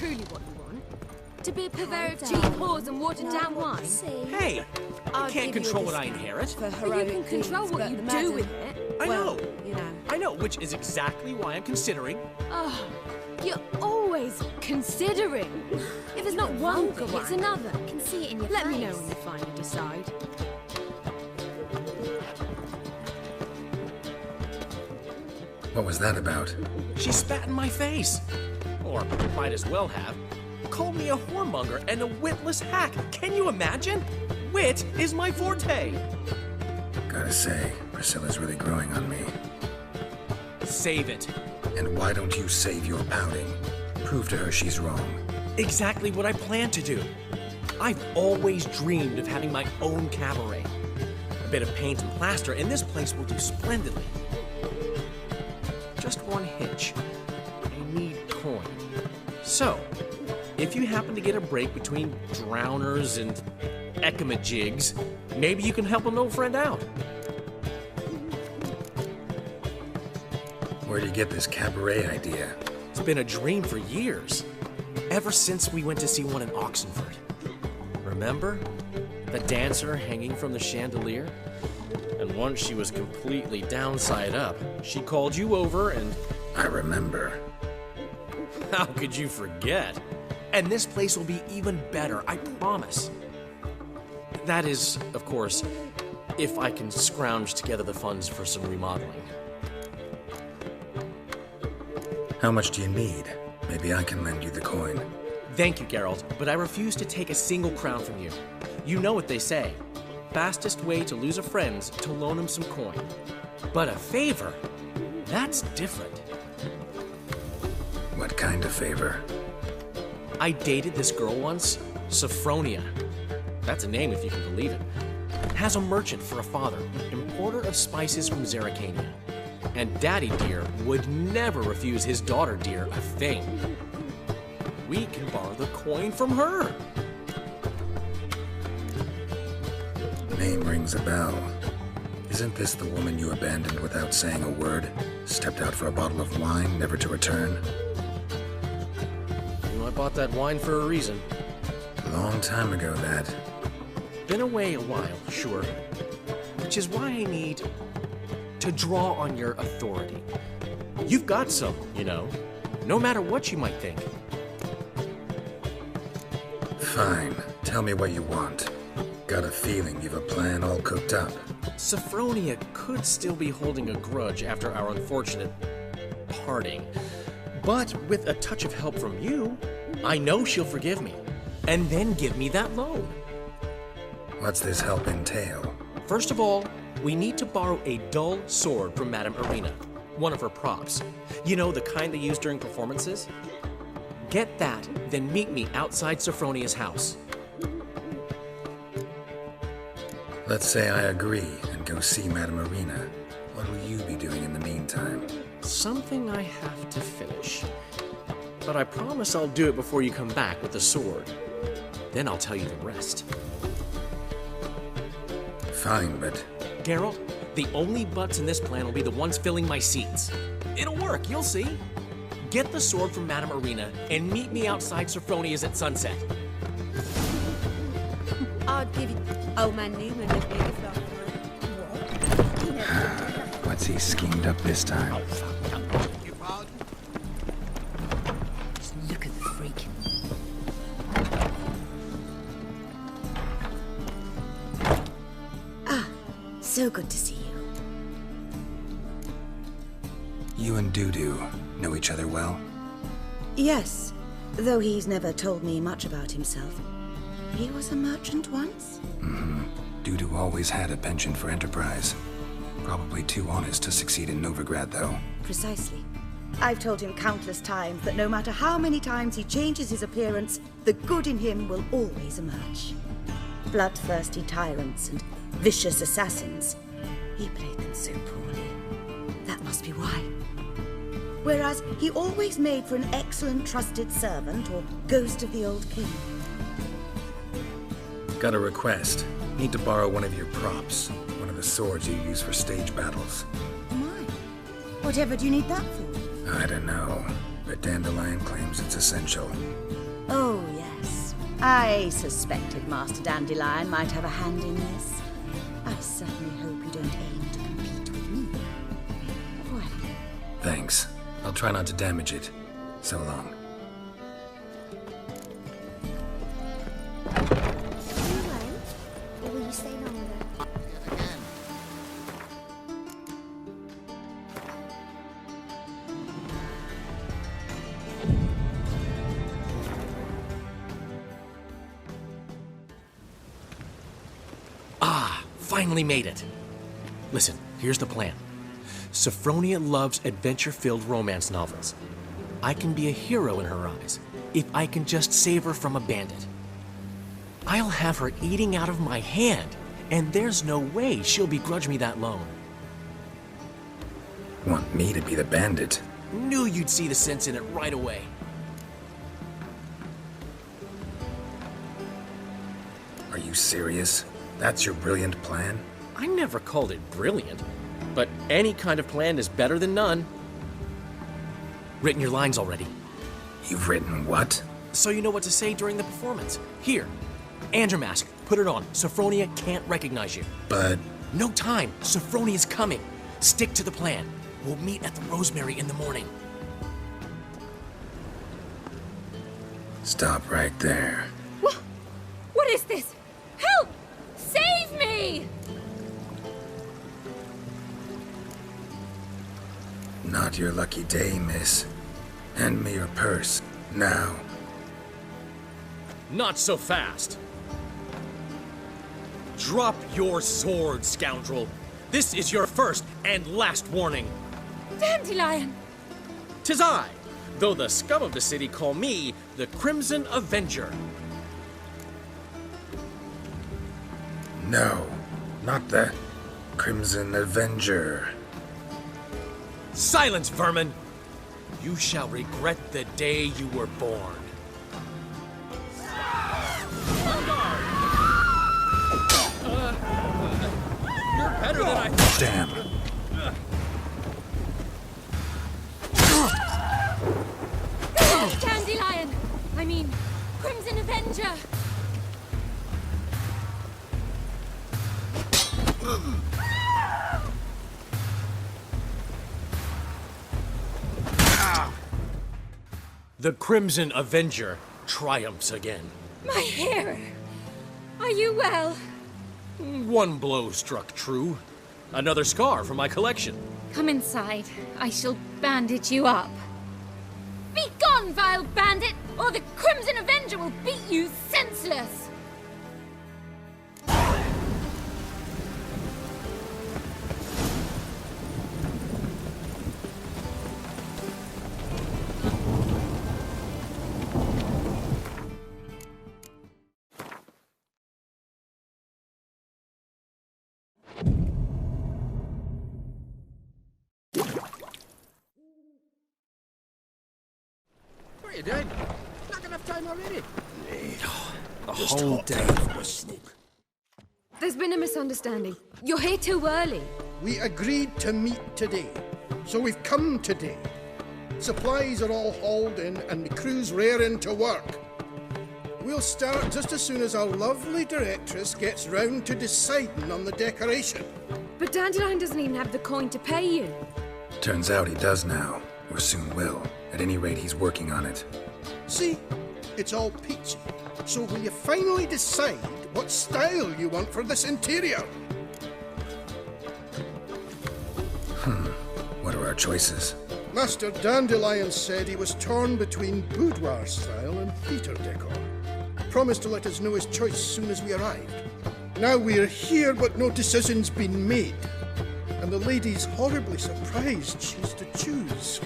truly what you want? To be a purveyor of cheap whores and watered down wine? Hey! I can't control what I inherit. But you can control what you do with it. I know. You know. I know, which is exactly why I'm considering. Oh, you're always considering. If it's not one thing, it's another. I can see it in your Let face. me know when you finally decide. What was that about? She spat in my face. Or might as well have. Called me a whoremonger and a witless hack. Can you imagine? Wit is my forte. Gotta say, Priscilla's really growing on me. Save it. And why don't you save your pouting? Prove to her she's wrong. Exactly what I plan to do. I've always dreamed of having my own cabaret. A bit of paint and plaster, and this place will do splendidly. Just one hitch. I need coin. So, if you happen to get a break between drowners and ecamajigs, maybe you can help an old friend out. Where'd you get this cabaret idea? It's been a dream for years. Ever since we went to see one in Oxenford. Remember? The dancer hanging from the chandelier? And once she was completely downside up, she called you over and... I remember. How could you forget? And this place will be even better, I promise. That is, of course, if I can scrounge together the funds for some remodeling. How much do you need? Maybe I can lend you the coin. Thank you, Geralt, but I refuse to take a single crown from you. You know what they say. Fastest way to lose a friend's to loan him some coin. But a favor? That's different. What kind of favor? I dated this girl once, Sophronia. That's a name if you can believe it. Has a merchant for a father, importer of spices from Zerrikania. And Daddy Dear would never refuse his daughter Dear a thing. We can borrow the coin from her. Name rings a bell. Isn't this the woman you abandoned without saying a word? Stepped out for a bottle of wine, never to return? You know, I bought that wine for a reason. Long time ago, that. Been away a while, sure. Which is why I need to draw on your authority. You've got some, you know, no matter what you might think. Fine. Tell me what you want. Got a feeling you've a plan all cooked up. Sophronia could still be holding a grudge after our unfortunate parting. But with a touch of help from you, I know she'll forgive me. And then give me that loan. What's this help entail? First of all, we need to borrow a dull sword from Madame Irina, one of her props. You know, the kind they use during performances? Get that, then meet me outside Sophronia's house. Let's say I agree and go see Madame Irina. What will you be doing in the meantime? Something I have to finish. But I promise I'll do it before you come back with the sword. Then I'll tell you the rest. Fine, but... Geralt, the only butts in this plan will be the ones filling my seats. It'll work, you'll see. Get the sword from Madame Irina and meet me outside Sophronia's at sunset. I'd give you old man Newman a big flower. What's he schemed up this time? Just look at the freak. So good to see you. You and Dudu know each other well? Yes, though he's never told me much about himself. He was a merchant once? Mm-hmm. Dudu always had a penchant for enterprise. Probably too honest to succeed in Novigrad, though. Precisely. I've told him countless times that no matter how many times he changes his appearance, the good in him will always emerge. Bloodthirsty tyrants and vicious assassins. He played them so poorly. That must be why. Whereas he always made for an excellent trusted servant or ghost of the old king. Got a request. Need to borrow one of your props. One of the swords you use for stage battles. My. Whatever do you need that for? I don't know, but Dandelion claims it's essential. Oh, yes. I suspected Master Dandelion might have a hand in this. I certainly hope you don't aim to compete with me. Well, Thanks. I'll try not to damage it. So long. Or will you stay longer? Finally made it. Listen, here's the plan. Sophronia loves adventure-filled romance novels. I can be a hero in her eyes if I can just save her from a bandit. I'll have her eating out of my hand, and there's no way she'll begrudge me that loan. Want me to be the bandit? Knew you'd see the sense in it right away. Are you serious? That's your brilliant plan? I never called it brilliant, but any kind of plan is better than none. Written your lines already, You've written what? so you know what to say during the performance. Here, and your mask. Put it on. Sophronia can't recognize you. But No time. Sophronia's coming. Stick to the plan. We'll meet at the Rosemary in the morning. stop right there. What is this? Help! Save me! Not your lucky day, miss. Hand me your purse, now. Not so fast. Drop your sword, scoundrel. This is your first and last warning. Dandelion! 'Tis I, though the scum of the city call me the Crimson Avenger. No, not the Crimson Avenger. Silence, vermin! You shall regret the day you were born. You're better than I thought. Damn. Dandelion! I mean, Crimson Avenger! The Crimson Avenger triumphs again. My hero! Are you well? One blow struck true. Another scar from my collection. Come inside. I shall bandage you up. Be gone, vile bandit, or the Crimson Avenger will beat you senseless! What are you doing? Not enough time already. A whole day. There's been a misunderstanding. You're here too early. We agreed to meet today, so we've come today. Supplies are all hauled in and the crew's raring to work. We'll start just as soon as our lovely directress gets round to deciding on the decoration. But Dandelion doesn't even have the coin to pay you. Turns out he does now, or soon will. At any rate, he's working on it. See, it's all peachy. So will you finally decide what style you want for this interior? What are our choices? Master Dandelion said he was torn between boudoir style and theatre decor. Promised to let us know his choice soon as we arrived. Now we're here, but no decision's been made. And the lady's horribly surprised she's to choose.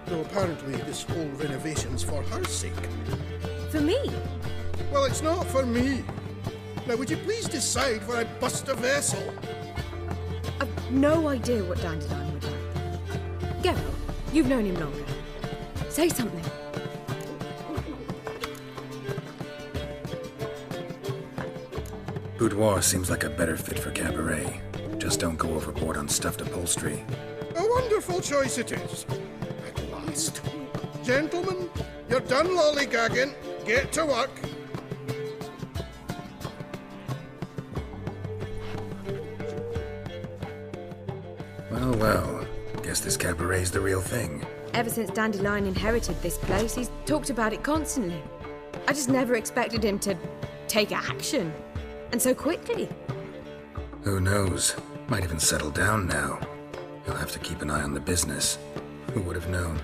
Though apparently this whole renovation's for her sake. For me? Well, it's not for me. Now, would you please decide where I bust a vessel? I've no idea what Dandelion would like. Geralt, you've known him longer. Say something. Boudoir seems like a better fit for Cabaret. Just don't go overboard on stuffed upholstery. A wonderful choice it is. At last. Gentlemen, you're done lollygagging. Get to work. Well, well. Guess this cabaret's the real thing. Ever since Dandelion inherited this place, he's talked about it constantly. I just never expected him to take action. And so quickly. Who knows? Might even settle down now. He'll have to keep an eye on the business. Who would have known?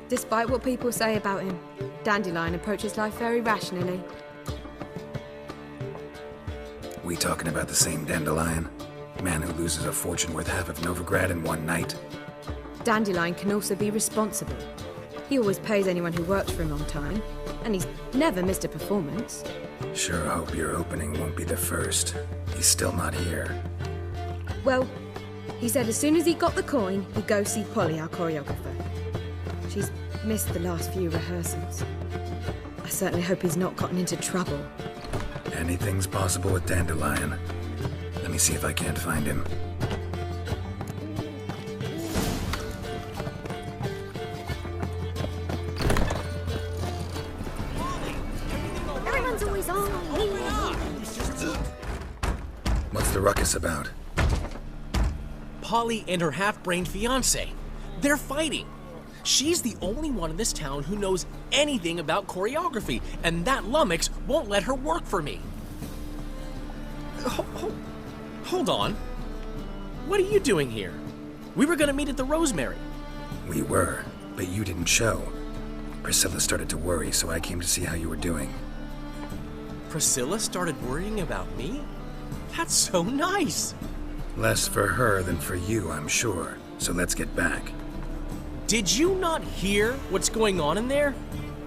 Despite what people say about him, Dandelion approaches life very rationally. We talking about the same Dandelion? Man who loses a fortune worth half of Novigrad in one night? Dandelion can also be responsible. He always pays anyone who works for him on time, and he's never missed a performance. Sure hope your opening won't be the first. He's still not here. Well, he said as soon as he got the coin, he'd go see Polly, our choreographer. She's missed the last few rehearsals. I certainly hope he's not gotten into trouble. Anything's possible with Dandelion. Let me see if I can't find him. Everyone's always on me. What's the ruckus about? Polly and her half-brained fiancé. They're fighting. She's the only one in this town who knows anything about choreography, and that lummox won't let her work for me. Hold on. What are you doing here? We were gonna meet at the Rosemary. We were, but you didn't show. Priscilla started to worry, so I came to see how you were doing. Priscilla started worrying about me? That's so nice. Less for her than for you, I'm sure. So let's get back. Did you not hear what's going on in there?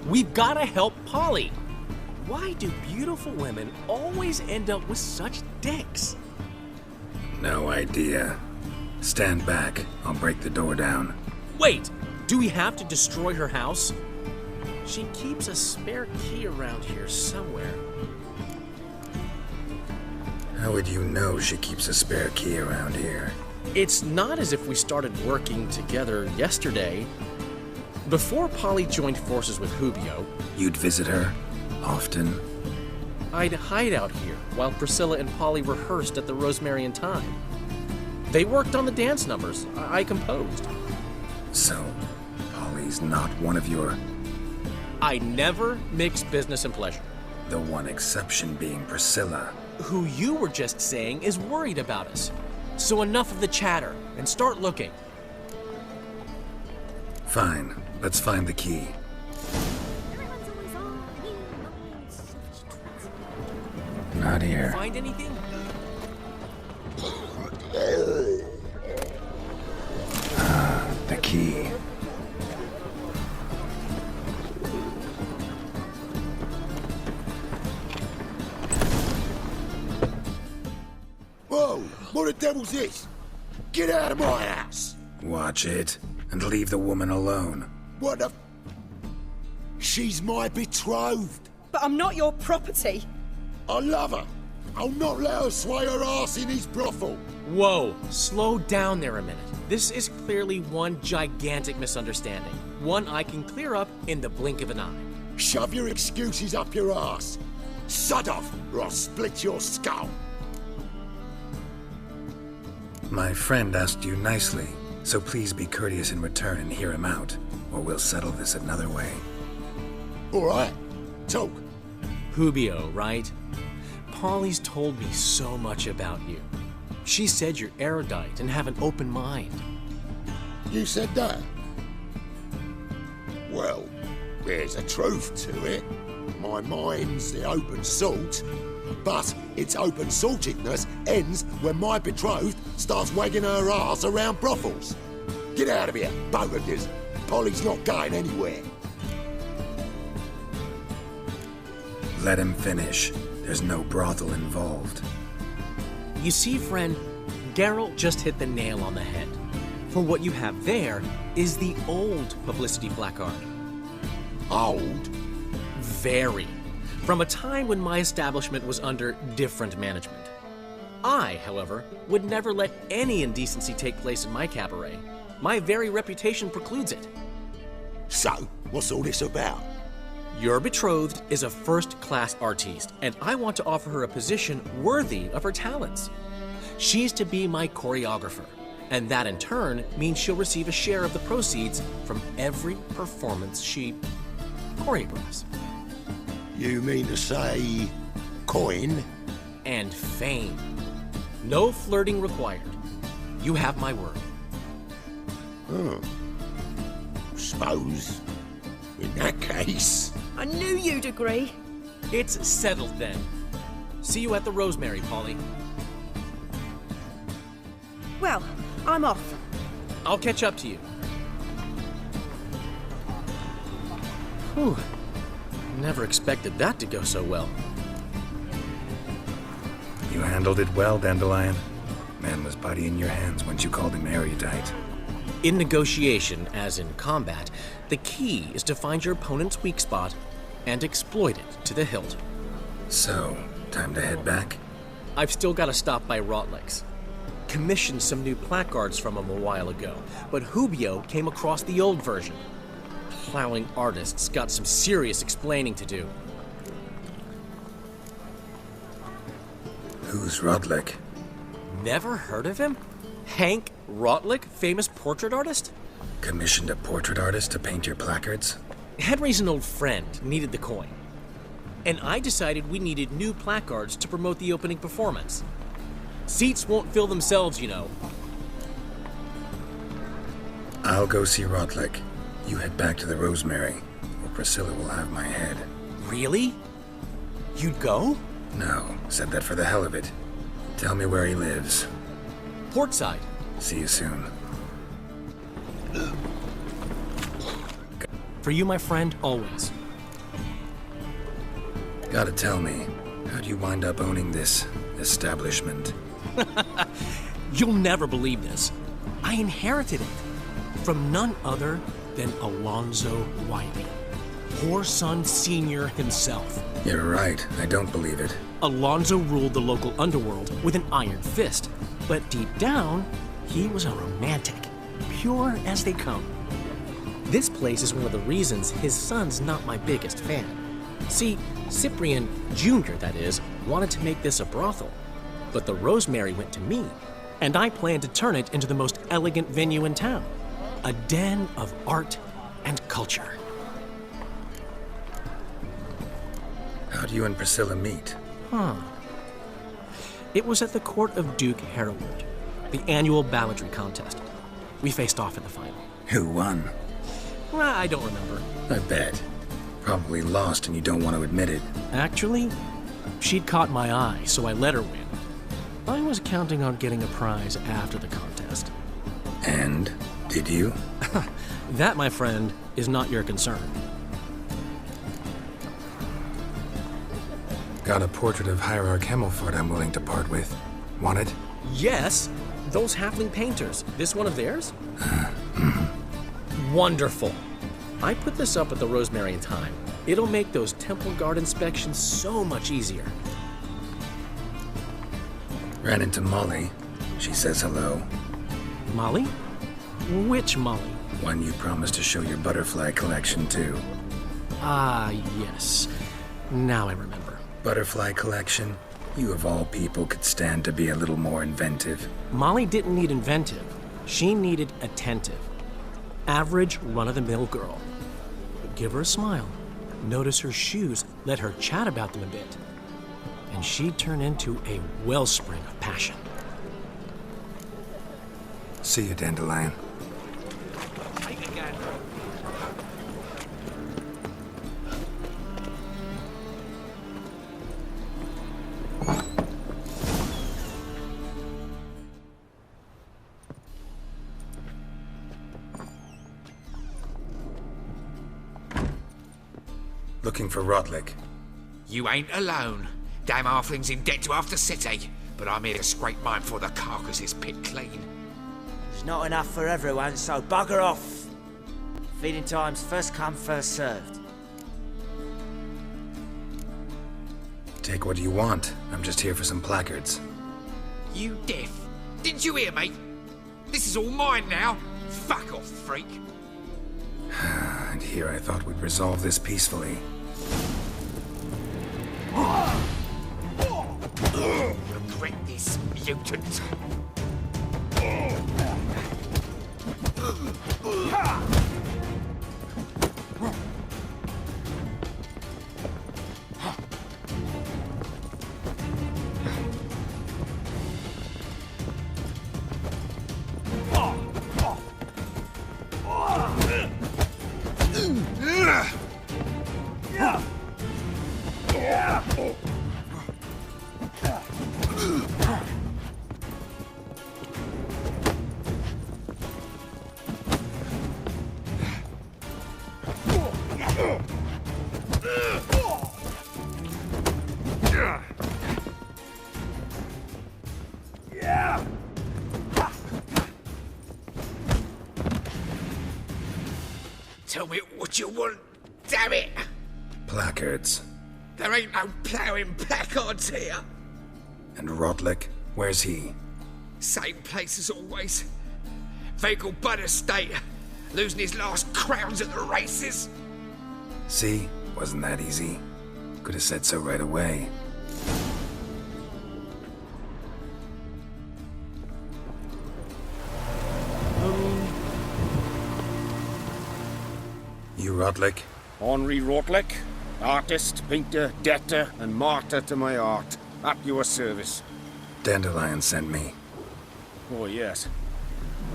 We've gotta help Polly. Why do beautiful women always end up with such dicks? No idea. Stand back. I'll break the door down. Wait, do we have to destroy her house? She keeps a spare key around here somewhere. How would you know she keeps a spare key around here? It's not as if we started working together yesterday. Before Polly joined forces with Hubio, You'd visit her? Often? I'd hide out here while Priscilla and Polly rehearsed at the Rosemary in time. They worked on the dance numbers I composed. So, Polly's not one of your... I never mix business and pleasure. The one exception being Priscilla. Who you were just saying is worried about us. So enough of the chatter, and start looking. Fine. Let's find the key. Everyone's always on me. Not here. Find anything? The key. Whoa! What the devil's this? Get out of my house! Watch it, and leave the woman alone. What the... She's my betrothed. But I'm not your property. I love her. I'll not let her sway her ass in his brothel. Whoa, slow down there a minute. This is clearly one gigantic misunderstanding. One I can clear up in the blink of an eye. Shove your excuses up your ass. Sod off, or I'll split your skull. My friend asked you nicely, so please be courteous in return and hear him out, or we'll settle this another way. All right, talk. Hubio, right? Polly's told me so much about you. She said you're erudite and have an open mind. You said that? Well, there's a truth to it. My mind's the open salt, but its open saltedness ends when my betrothed starts wagging her ass around brothels. Get out of here, both of yous. Polly's not going anywhere. Let him finish. There's no brothel involved. You see, friend, Geralt just hit the nail on the head. For what you have there is the old publicity placard. Old? Very. From a time when my establishment was under different management. I, however, would never let any indecency take place in my cabaret. My very reputation precludes it. So, what's all this about? Your betrothed is a first-class artiste, and I want to offer her a position worthy of her talents. She's to be my choreographer, and that in turn means she'll receive a share of the proceeds from every performance she choreographs. You mean to say coin? And fame. No flirting required. You have my word. Suppose, in that case... I knew you'd agree. It's settled then. See you at the Rosemary, Polly. Well, I'm off. I'll catch up to you. Whew. Never expected that to go so well. You handled it well, Dandelion. Man was body in your hands once you called him erudite. In negotiation, as in combat, the key is to find your opponent's weak spot and exploit it to the hilt. So, time to head back? I've still got to stop by Rotlick's. Commissioned some new placards from him a while ago, but Hubio came across the old version. Plowing artists got some serious explaining to do. Who's Rodlick? Never heard of him? Hank Rotlick, famous portrait artist? Commissioned a portrait artist to paint your placards? Henry's an old friend, needed the coin. And I decided we needed new placards to promote the opening performance. Seats won't fill themselves, you know. I'll go see Rodlick. You head back to the Rosemary, or Priscilla will have my head. Really? You'd go? No, said that for the hell of it. Tell me where he lives. Portside. See you soon. For you, my friend, always. Gotta tell me, how'd you wind up owning this establishment? You'll never believe this. I inherited it from none other than Alonzo Wiley, Whoreson Sr. himself. You're right, I don't believe it. Alonzo ruled the local underworld with an iron fist, but deep down, he was a romantic, pure as they come. This place is one of the reasons his son's not my biggest fan. See, Cyprian Jr., that is, wanted to make this a brothel, but the Rosemary went to me, and I planned to turn it into the most elegant venue in town, a den of art and culture. How'd you and Priscilla meet? It was at the court of Duke Hereward, the annual balladry contest. We faced off in the final. Who won? I don't remember. I bet. Probably lost and you don't want to admit it. Actually, she'd caught my eye, so I let her win. I was counting on getting a prize after the contest. And? Did you? That, my friend, is not your concern. Got a portrait of Hierarch Hemmelford I'm willing to part with. Want it? Yes, those halfling painters. This one of theirs? Wonderful. I put this up at the Rosemary in time. It'll make those temple guard inspections so much easier. Ran into Molly. She says hello. Molly? Which Molly? One you promised to show your butterfly collection to. Ah, yes. Now I remember. Butterfly collection? You of all people could stand to be a little more inventive. Molly didn't need inventive. She needed attentive. Average run-of-the-mill girl. But give her a smile. Notice her shoes. Let her chat about them a bit. And she'd turn into a wellspring of passion. See you, Dandelion. Looking for Rodlick. You ain't alone. Damn halfling's in debt to half the city, but I'm here to scrape mine before the carcass is picked clean. There's not enough for everyone, so bugger off. Feeding time's first come, first served. Take what you want. I'm just here for some placards. You deaf? Didn't you hear me? This is all mine now. Fuck off, freak. And here, I thought we'd resolve this peacefully. Regret this, mutant. Tell me what you want, damn it! Placards. There ain't no ploughing placards here. And Rodlick? Where's he? Same place as always. Vehicle Bud Estate. Losing his last crowns at the races. See? Wasn't that easy? Could have said so right away. You Rodlick? Henri Rodlick, artist, painter, debtor, and martyr to my art. At your service. Dandelion sent me. Oh, yes.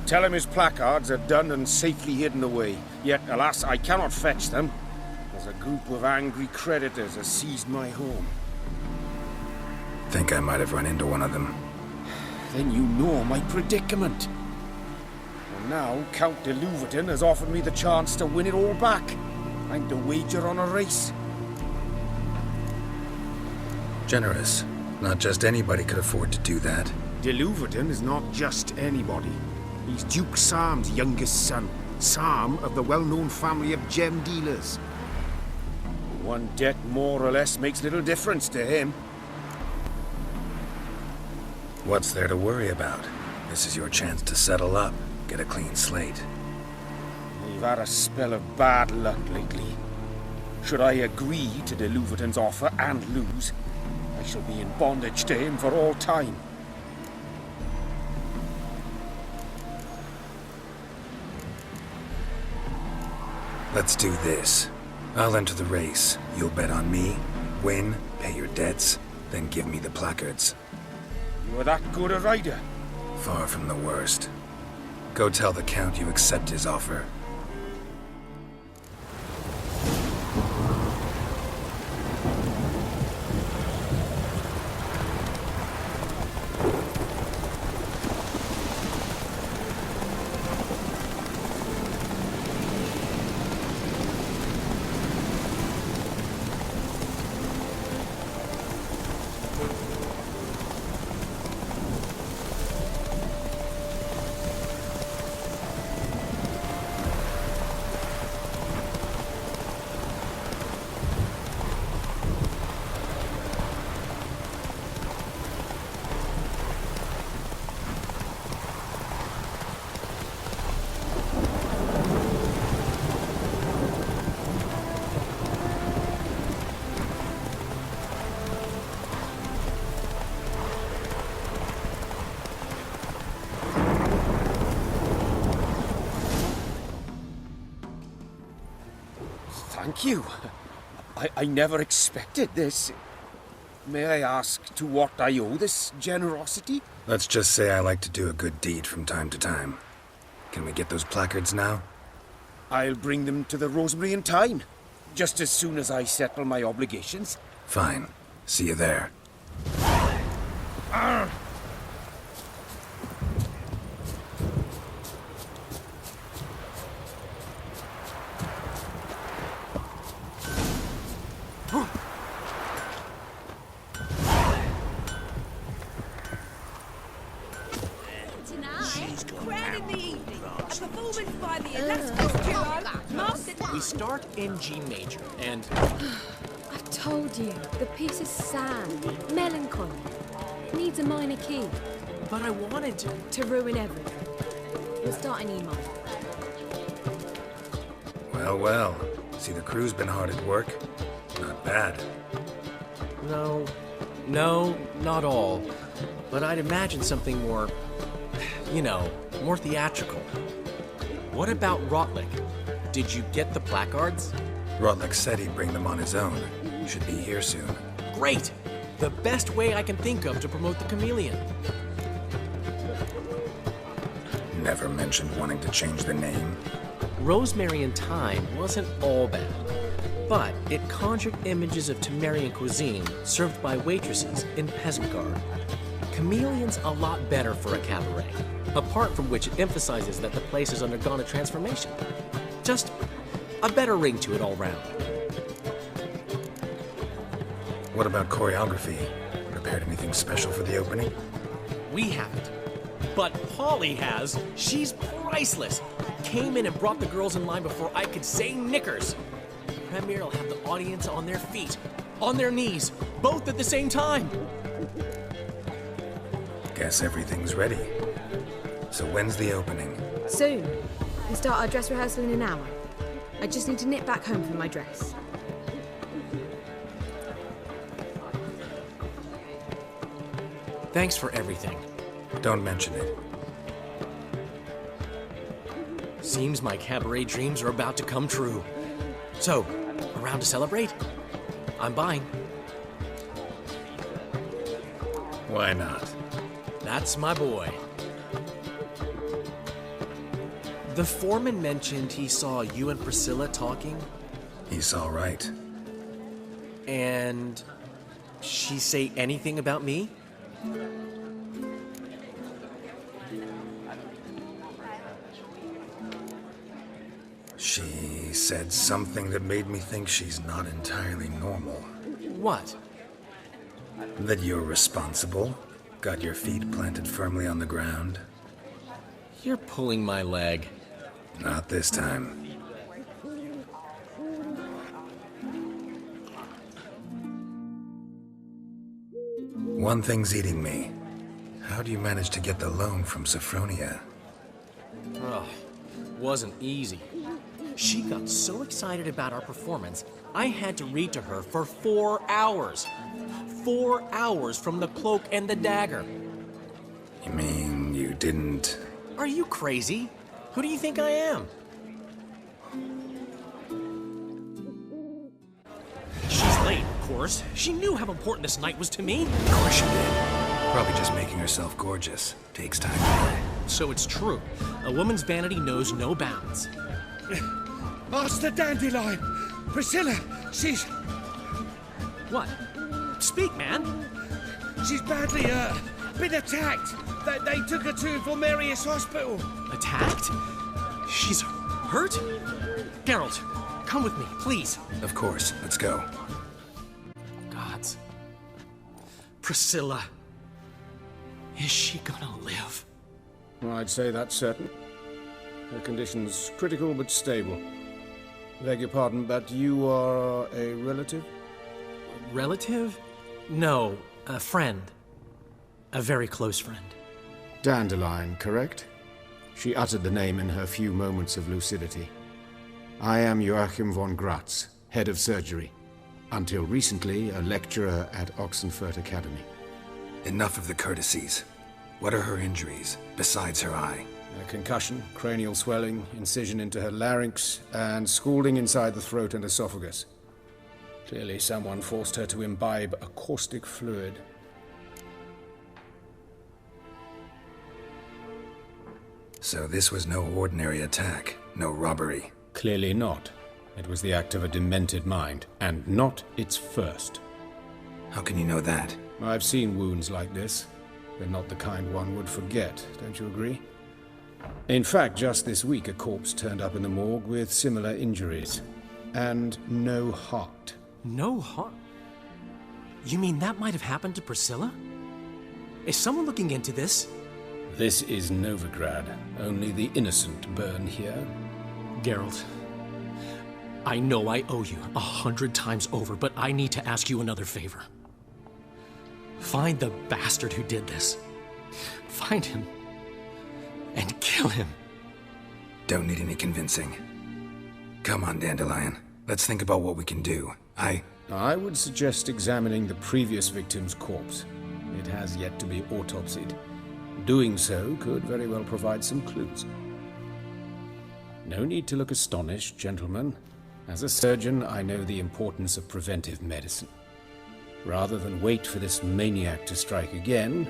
Tell him his placards are done and safely hidden away. Yet, alas, I cannot fetch them, as a group of angry creditors has seized my home. Think I might have run into one of them. Then you know my predicament. And now, Count de Louverton has offered me the chance to win it all back. I'm to wager on a race. Generous. Not just anybody could afford to do that. De Louverton is not just anybody. He's Duke Sam's youngest son. Sam of the well-known family of gem dealers. One debt more or less makes little difference to him. What's there to worry about? This is your chance to settle up, get a clean slate. We've had a spell of bad luck lately. Should I agree to de Louverton's offer and lose, I shall be in bondage to him for all time. Let's do this. I'll enter the race. You'll bet on me, win, pay your debts, then give me the placards. You're that good a rider? Far from the worst. Go tell the Count you accept his offer. Thank you. I never expected this. May I ask to what I owe this generosity? Let's just say I like to do a good deed from time to time. Can we get those placards now? I'll bring them to the Rosemary in time, just as soon as I settle my obligations. Fine. See you there. We start in G major, and... I've told you, the piece is sad, melancholy. Needs a minor key. But I wanted to... To ruin everything. We'll start in E minor. Well, well. See, the crew's been hard at work. Not bad. No, not all. But I'd imagine something more, more theatrical. What about Rotlick? Did you get the placards? Rotlick said he'd bring them on his own. Should be here soon. Great! The best way I can think of to promote the chameleon. Never mentioned wanting to change the name. Rosemary and Thyme wasn't all bad, but it conjured images of Temerian cuisine served by waitresses in peasant garb. Chameleon's a lot better for a cabaret, apart from which it emphasizes that the place has undergone a transformation. Just a better ring to it all round. What about choreography? Prepared anything special for the opening? We haven't. But Polly has. She's priceless. Came in and brought the girls in line before I could say knickers. The premiere will have the audience on their feet, on their knees, both at the same time. Guess everything's ready. So when's the opening? Soon. We start our dress rehearsal in an hour. I just need to nip back home for my dress. Thanks for everything. Don't mention it. Seems my cabaret dreams are about to come true. So, around to celebrate? I'm buying. Why not? That's my boy. The foreman mentioned he saw you and Priscilla talking. He's all right. And she say anything about me? She said something that made me think she's not entirely normal. What? That you're responsible, got your feet planted firmly on the ground. You're pulling my leg. Not this time. One thing's eating me. How do you manage to get the loan from Sophronia? Oh, wasn't easy. She got so excited about our performance, I had to read to her for 4 hours. 4 hours from the Cloak and the Dagger. You mean you didn't... Are you crazy? Who do you think I am? She's late, of course. She knew how important this night was to me. Of course she did. Probably just making herself gorgeous. Takes time. So it's true. A woman's vanity knows no bounds. Master Dandelion! Priscilla, she's... What? Speak, man. She's badly, been attacked. They took her to Vulmerius Hospital. Attacked? She's hurt? Geralt, come with me, please. Of course. Let's go. Gods. Priscilla. Is she gonna live? I'd say that's certain. Her condition's critical but stable. Beg your pardon, but you are a relative? Relative? No, a friend. A very close friend. Dandelion, correct? She uttered the name in her few moments of lucidity. I am Joachim von Gratz, head of surgery. Until recently, a lecturer at Oxenfurt Academy. Enough of the courtesies. What are her injuries, besides her eye? A concussion, cranial swelling, incision into her larynx, and scalding inside the throat and esophagus. Clearly someone forced her to imbibe a caustic fluid. So this was no ordinary attack, no robbery. Clearly not. It was the act of a demented mind, and not its first. How can you know that? I've seen wounds like this. They're not the kind one would forget, don't you agree? In fact, just this week a corpse turned up in the morgue with similar injuries. And no heart. No heart? You mean that might have happened to Priscilla? Is someone looking into this? This is Novigrad. Only the innocent burn here. Geralt, I know I owe you 100 times over, but I need to ask you another favor. Find the bastard who did this. Find him. And kill him. Don't need any convincing. Come on, Dandelion. Let's think about what we can do. I would suggest examining the previous victim's corpse. It has yet to be autopsied. Doing so could very well provide some clues. No need to look astonished, gentlemen. As a surgeon, I know the importance of preventive medicine. Rather than wait for this maniac to strike again,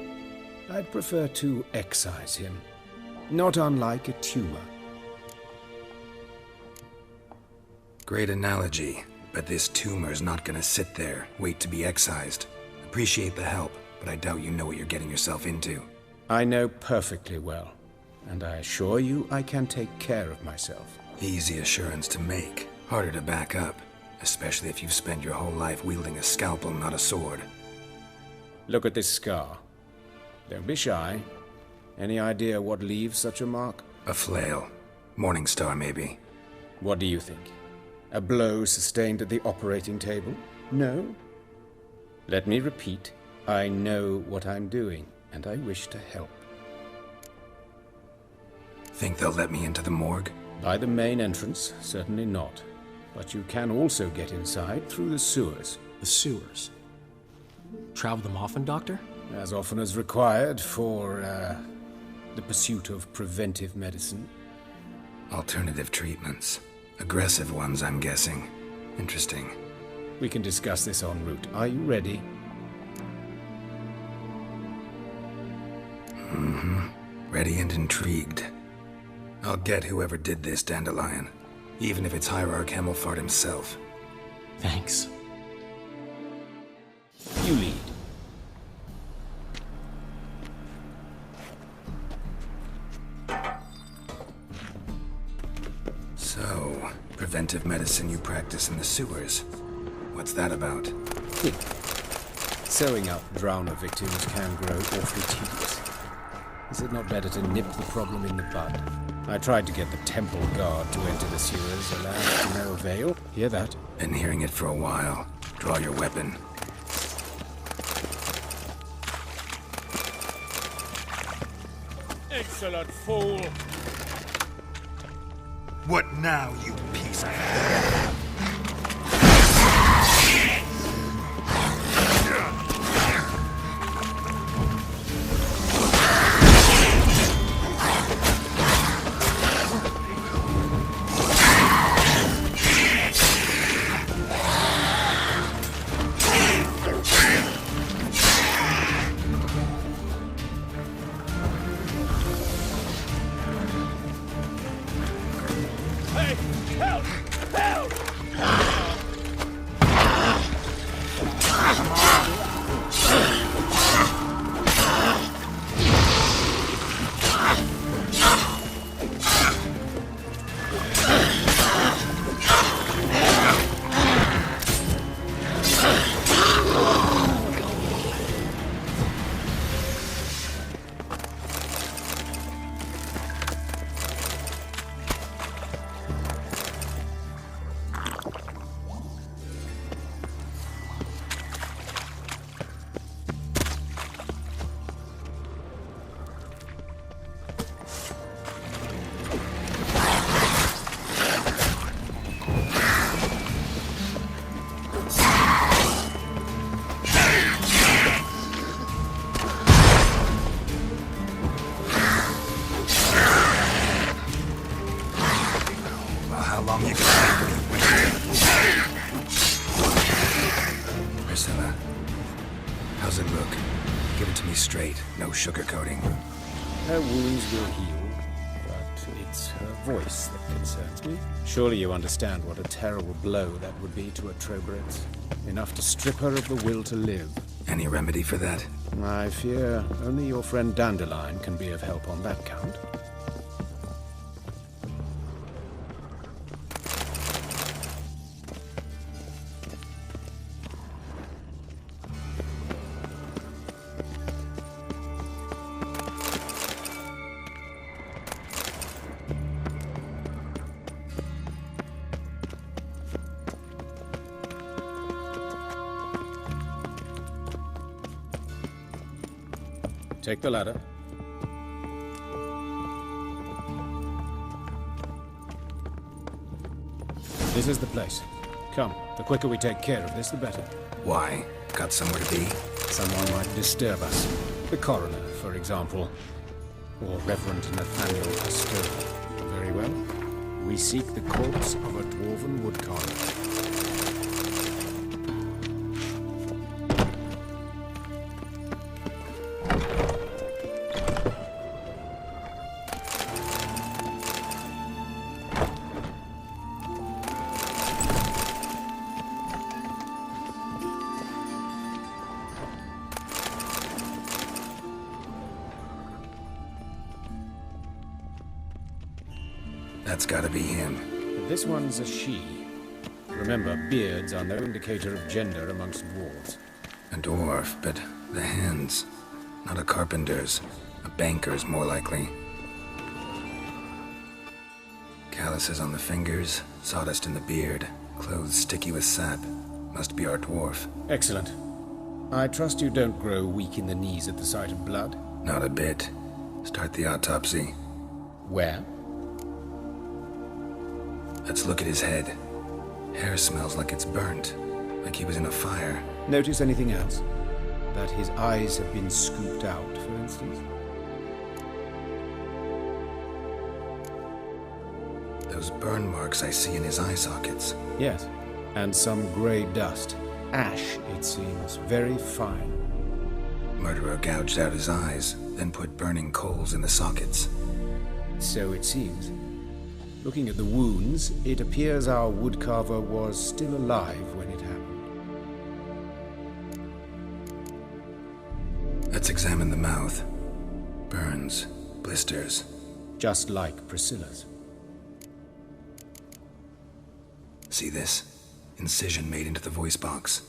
I'd prefer to excise him. Not unlike a tumor. Great analogy, but this tumor's not gonna sit there, wait to be excised. Appreciate the help, but I doubt you know what you're getting yourself into. I know perfectly well, and I assure you I can take care of myself. Easy assurance to make, harder to back up, especially if you've spent your whole life wielding a scalpel, not a sword. Look at this scar. Don't be shy. Any idea what leaves such a mark? A flail. Morningstar, maybe. What do you think? A blow sustained at the operating table? No? Let me repeat. I know what I'm doing, and I wish to help. Think they'll let me into the morgue? By the main entrance, certainly not. But you can also get inside through the sewers. The sewers? Travel them often, Doctor? As often as required for, the pursuit of preventive medicine. Alternative treatments. Aggressive ones, I'm guessing. Interesting. We can discuss this en route. Are you ready? Mm-hmm. Ready and intrigued. I'll get whoever did this, Dandelion. Even if it's Hierarch Hemmelfart himself. Thanks. You lead. So, preventive medicine you practice in the sewers. What's that about? Think. Sewing up drowner victims can grow awfully tedious. Is it not better to nip the problem in the bud? I tried to get the temple guard to enter the sewers, alas, to no avail. Hear that? Been hearing it for a while. Draw your weapon. Excellent fool! What now, you piece of... Priscilla, how's it look? Give it to me straight, no sugarcoating. Her wounds will heal, but it's her voice that concerns me. Surely you understand what a terrible blow that would be to a Troglodyte. Enough to strip her of the will to live. Any remedy for that? I fear only your friend Dandelion can be of help on that count. Take the ladder. This is the place. Come, the quicker we take care of this, the better. Why? Got somewhere to be? Someone might disturb us. The coroner, for example. Or Reverend Nathaniel Astor. Very well. We seek the corpse of a dwarven woodcarver. That's gotta be him. This one's a she. Remember, beards are no indicator of gender amongst dwarves. A dwarf, but the hands. Not a carpenter's. A banker's, more likely. Calluses on the fingers, sawdust in the beard, clothes sticky with sap. Must be our dwarf. Excellent. I trust you don't grow weak in the knees at the sight of blood? Not a bit. Start the autopsy. Where? Let's look at his head. Hair smells like it's burnt, like he was in a fire. Notice anything else? That his eyes have been scooped out, for instance? Those burn marks I see in his eye sockets. Yes, and some grey dust. Ash, it seems, very fine. Murderer gouged out his eyes, then put burning coals in the sockets. So it seems. Looking at the wounds, it appears our woodcarver was still alive when it happened. Let's examine the mouth. Burns, blisters. Just like Priscilla's. See this? Incision made into the voice box.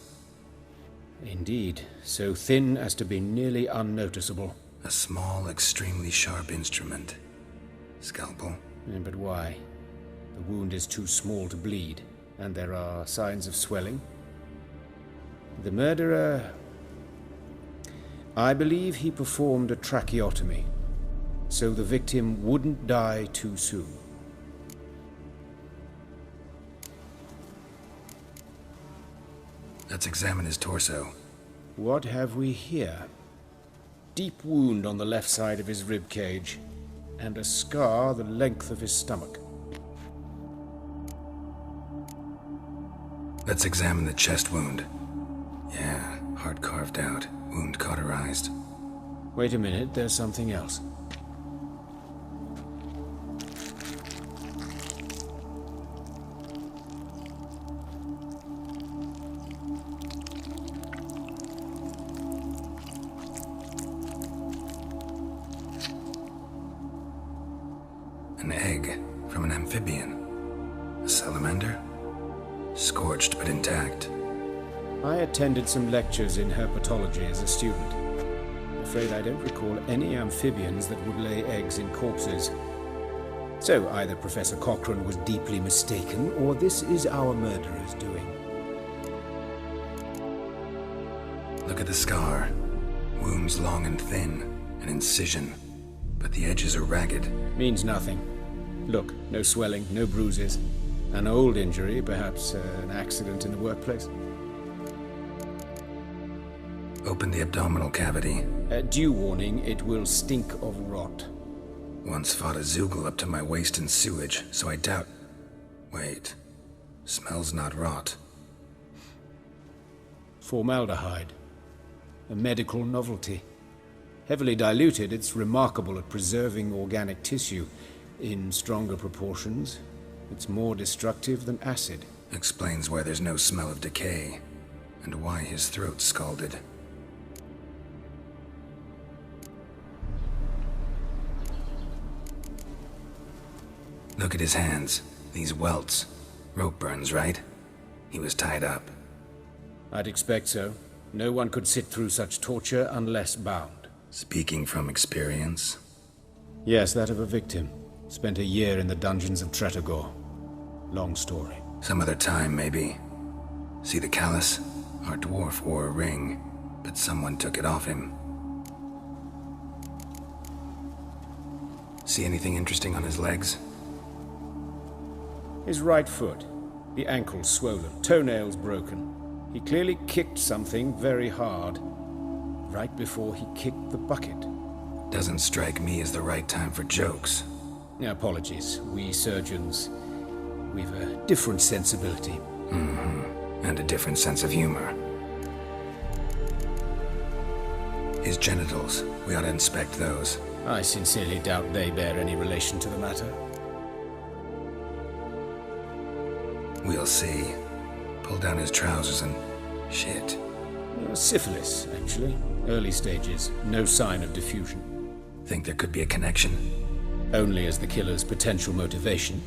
Indeed, so thin as to be nearly unnoticeable. A small, extremely sharp instrument. Scalpel. But why? The wound is too small to bleed, and there are signs of swelling. The murderer... I believe he performed a tracheotomy, so the victim wouldn't die too soon. Let's examine his torso. What have we here? Deep wound on the left side of his rib cage, and a scar the length of his stomach. Let's examine the chest wound. Yeah, heart carved out, wound cauterized. Wait a minute, there's something else. An egg from an amphibian. A salamander? Scorched but intact. I attended some lectures in herpetology as a student. I'm afraid I don't recall any amphibians that would lay eggs in corpses. So either Professor Cochrane was deeply mistaken, or this is our murderer's doing. Look at the scar. Wounds long and thin. An incision. But the edges are ragged. Means nothing. Look, no swelling, no bruises. An old injury, perhaps an accident in the workplace. Open the abdominal cavity. Due warning, it will stink of rot. Once fought a Zoogle up to my waist in sewage, so I doubt... Wait. Smells not rot. Formaldehyde. A medical novelty. Heavily diluted, it's remarkable at preserving organic tissue. In stronger proportions, it's more destructive than acid. Explains why there's no smell of decay, and why his throat's scalded. Look at his hands. These welts. Rope burns, right? He was tied up. I'd expect so. No one could sit through such torture unless bound. Speaking from experience? Yes, that of a victim. Spent a year in the dungeons of Tretogor. Long story. Some other time, maybe. See the callus? Our dwarf wore a ring, but someone took it off him. See anything interesting on his legs? His right foot. The ankle's swollen, toenails broken. He clearly kicked something very hard, right before he kicked the bucket. Doesn't strike me as the right time for jokes. Apologies. We surgeons, we've a different sensibility. Mm-hmm. And a different sense of humor. His genitals, we ought to inspect those. I sincerely doubt they bear any relation to the matter. We'll see. Pull down his trousers and... shit. Syphilis, actually. Early stages. No sign of diffusion. Think there could be a connection? Only as the killer's potential motivation.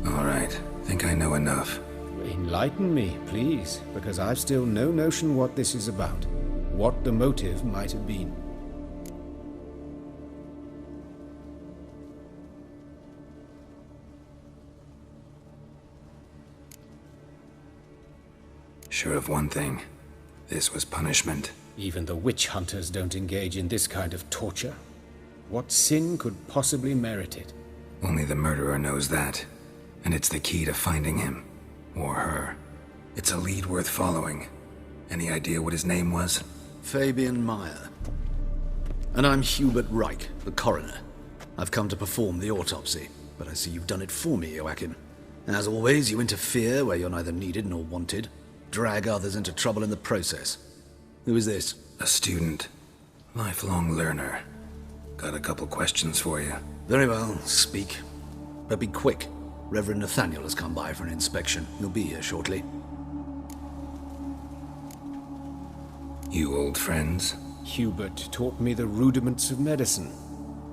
All right. Think I know enough. Enlighten me, please, because I've still no notion what this is about. What the motive might have been. Sure of one thing. This was punishment. Even the witch hunters don't engage in this kind of torture. What sin could possibly merit it? Only the murderer knows that. And it's the key to finding him. Or her. It's a lead worth following. Any idea what his name was? Fabian Meyer. And I'm Hubert Reich, the coroner. I've come to perform the autopsy, but I see you've done it for me, Joachim. As always, you interfere where you're neither needed nor wanted. Drag others into trouble in the process. Who is this? A student. Lifelong learner. Got a couple questions for you. Very well, speak. But be quick. Reverend Nathaniel has come by for an inspection. He'll be here shortly. You old friends? Hubert taught me the rudiments of medicine.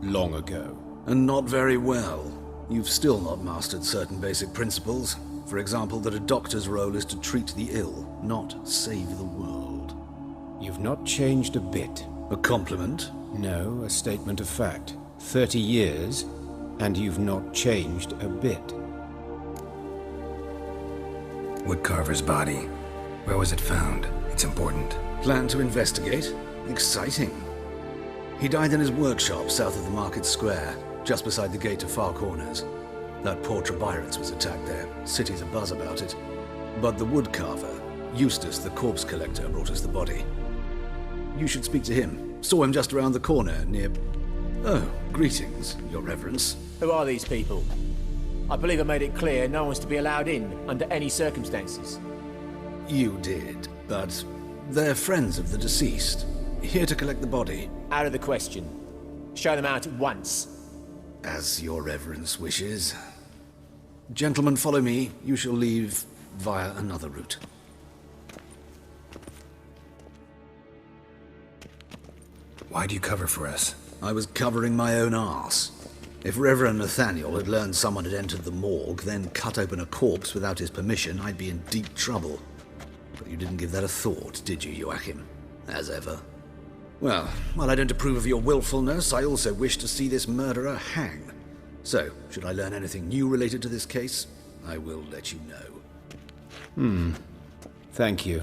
Long ago. And not very well. You've still not mastered certain basic principles. For example, that a doctor's role is to treat the ill, not save the world. You've not changed a bit. A compliment? No, a statement of fact. 30 years, and you've not changed a bit. Woodcarver's body. Where was it found? It's important. Plan to investigate? Exciting. He died in his workshop south of the market square, just beside the gate to Far Corners. That poor Trebirans was attacked there. City's abuzz about it. But the woodcarver, Eustace the corpse collector, brought us the body. You should speak to him. Saw him just around the corner near... Oh, greetings, your reverence. Who are these people? I believe I made it clear no one's to be allowed in under any circumstances. You did, but they're friends of the deceased. Here to collect the body. Out of the question. Show them out at once. As your reverence wishes. Gentlemen, follow me. You shall leave via another route. Why'd you cover for us? I was covering my own arse. If Reverend Nathaniel had learned someone had entered the morgue, then cut open a corpse without his permission, I'd be in deep trouble. But you didn't give that a thought, did you, Joachim? As ever. Well, while I don't approve of your willfulness, I also wish to see this murderer hang. So, should I learn anything new related to this case, I will let you know. Thank you.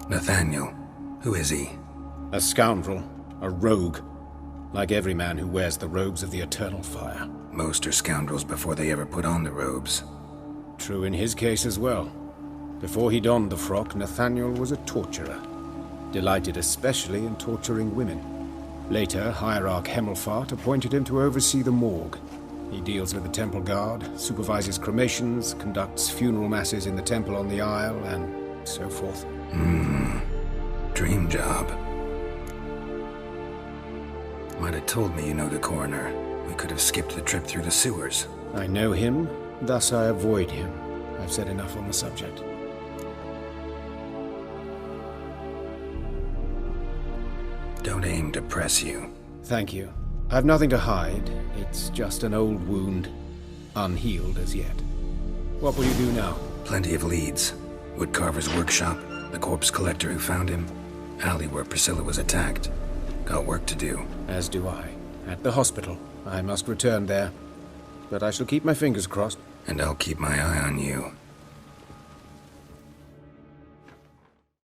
Nathaniel. Who is he? A scoundrel. A rogue. Like every man who wears the robes of the eternal fire. Most are scoundrels before they ever put on the robes. True in his case as well. Before he donned the frock, Nathaniel was a torturer. Delighted especially in torturing women. Later, Hierarch Hemmelfart appointed him to oversee the morgue. He deals with the temple guard, supervises cremations, conducts funeral masses in the temple on the Isle, and so forth. Dream job. Might have told me you know the coroner. We could have skipped the trip through the sewers. I know him, thus I avoid him. I've said enough on the subject. Don't aim to press you. Thank you. I've nothing to hide. It's just an old wound, unhealed as yet. What will you do now? Plenty of leads. Woodcarver's workshop, the corpse collector who found him, alley where Priscilla was attacked. Got work to do. As do I. At the hospital. I must return there. but I shall keep my fingers crossed. And I'll keep my eye on you.